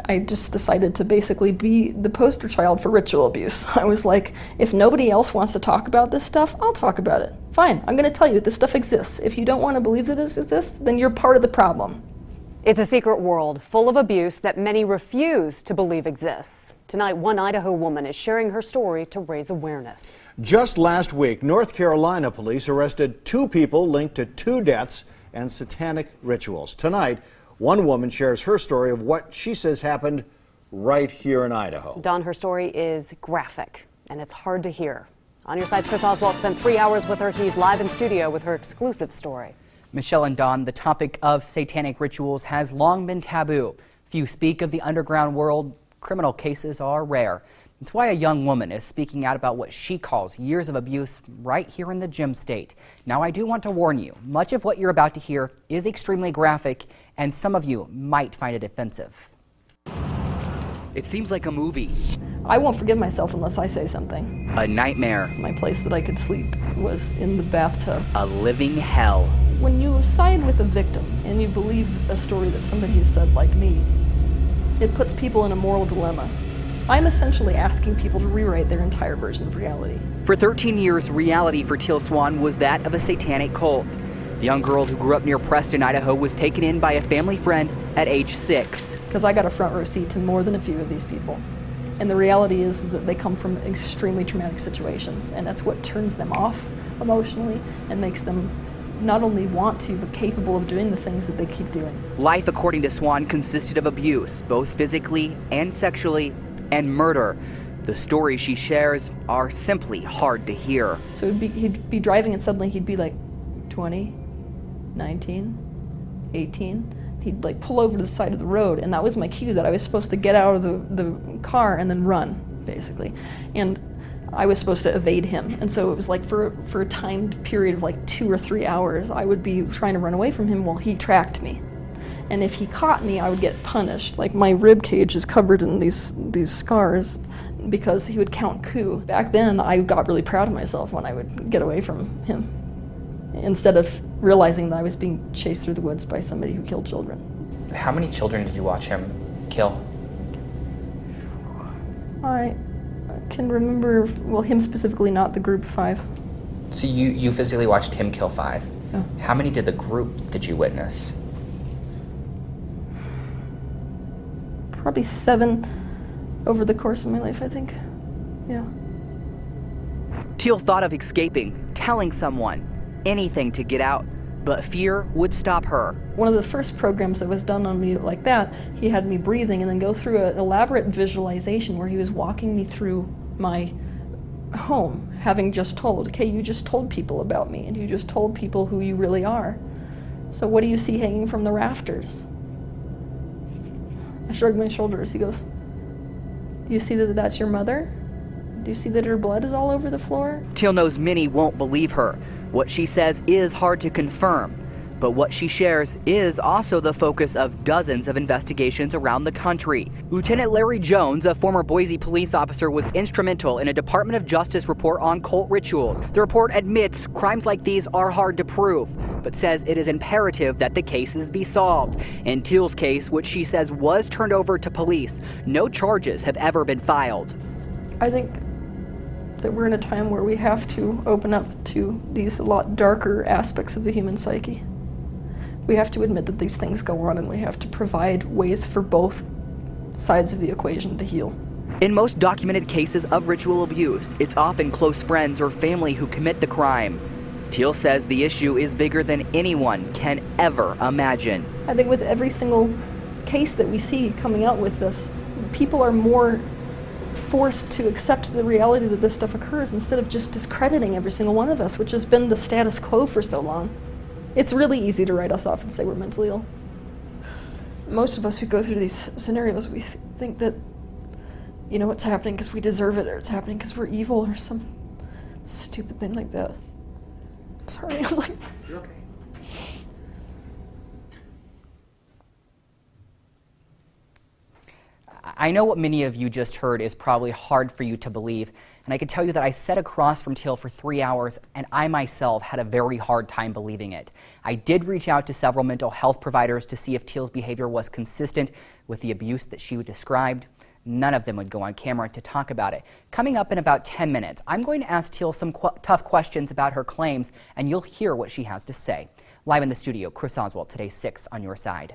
I just decided to basically be the poster child for ritual abuse. I was like, if nobody else wants to talk about this stuff, I'll talk about it. Fine, I'm going to tell you this stuff exists. If you don't want to believe that it exists, then you're part of the problem. It's a secret world full of abuse that many refuse to believe exists. Tonight, one Idaho woman is sharing her story to raise awareness. Just last week, North Carolina police arrested 2 people linked to 2 deaths and satanic rituals. Tonight, one woman shares her story of what she says happened right here in Idaho. Dawn, her story is graphic, and it's hard to hear. On your side's Chris Oswalt spent 3 hours with her. He's live in studio with her exclusive story. Michelle and Dawn, the topic of satanic rituals has long been taboo. Few speak of the underground world. Criminal cases are rare. It's why a young woman is speaking out about what she calls years of abuse right here in the gem state. Now, I do want to warn you, much of what you're about to hear is extremely graphic, and some of you might find it offensive. It seems like a movie. I won't forgive myself unless I say something. A nightmare. My place that I could sleep was in the bathtub. A living hell. When you side with a victim and you believe a story that somebody has said like me, it puts people in a moral dilemma. I'm essentially asking people to rewrite their entire version of reality. For 13 years, reality for Teal Swan was that of a satanic cult. The young girl who grew up near Preston, Idaho, was taken in by a family friend at age 6. Because I got a front row seat to more than a few of these people. And the reality is that they come from extremely traumatic situations, and that's what turns them off emotionally and makes them not only want to, but capable of doing the things that they keep doing. Life, according to Swan, consisted of abuse, both physically and sexually, and murder. The stories she shares are simply hard to hear. So he'd be driving and suddenly he'd be like 20, 19, 18. He'd like pull over to the side of the road, and that was my cue that I was supposed to get out of the car and then run, basically. And I was supposed to evade him. And so it was like for a timed period of like 2 or 3 hours, I would be trying to run away from him while he tracked me. And if he caught me, I would get punished. Like my rib cage is covered in these scars because he would count coup. Back then, I got really proud of myself when I would get away from him, instead of realizing that I was being chased through the woods by somebody who killed children. How many children did you watch him kill? I can remember, well, him specifically, not the group 5. So you physically watched him kill 5? Yeah. How many did you witness? Probably 7 over the course of my life, I think. Yeah. Teal thought of escaping, telling someone, anything to get out, but fear would stop her. One of the first programs that was done on me like that, he had me breathing and then go through an elaborate visualization where he was walking me through my home, having just told, okay, you just told people about me and you just told people who you really are. So what do you see hanging from the rafters? I shrugged my shoulders. He goes, do you see that that's your mother? Do you see that her blood is all over the floor? Teal knows many won't believe her. What she says is hard to confirm, but what she shares is also the focus of dozens of investigations around the country. Lieutenant Larry Jones, a former Boise police officer, was instrumental in a Department of Justice report on cult rituals. The report admits crimes like these are hard to prove, but says it is imperative that the cases be solved. In Teal's case, which she says was turned over to police, no charges have ever been filed. I think that we're in a time where we have to open up to these a lot darker aspects of the human psyche. We have to admit that these things go on, and we have to provide ways for both sides of the equation to heal. In most documented cases of ritual abuse, it's often close friends or family who commit the crime. Teal says the issue is bigger than anyone can ever imagine. I think with every single case that we see coming out with this, people are more forced to accept the reality that this stuff occurs instead of just discrediting every single one of us, which has been the status quo for so long. It's really easy to write us off and say we're mentally ill. Most of us who go through these scenarios, we think that, you know, it's happening because we deserve it, or it's happening because we're evil, or some stupid thing like that. Sorry, I'm like... You're okay. I know what many of you just heard is probably hard for you to believe, and I can tell you that I sat across from Teal for 3 hours, and I myself had a very hard time believing it. I did reach out to several mental health providers to see if Teal's behavior was consistent with the abuse that she described. None of them would go on camera to talk about it. Coming up in about 10 minutes, I'm going to ask Teal some tough questions about her claims, and you'll hear what she has to say. Live in the studio, Oswalt, Today 6 on your side.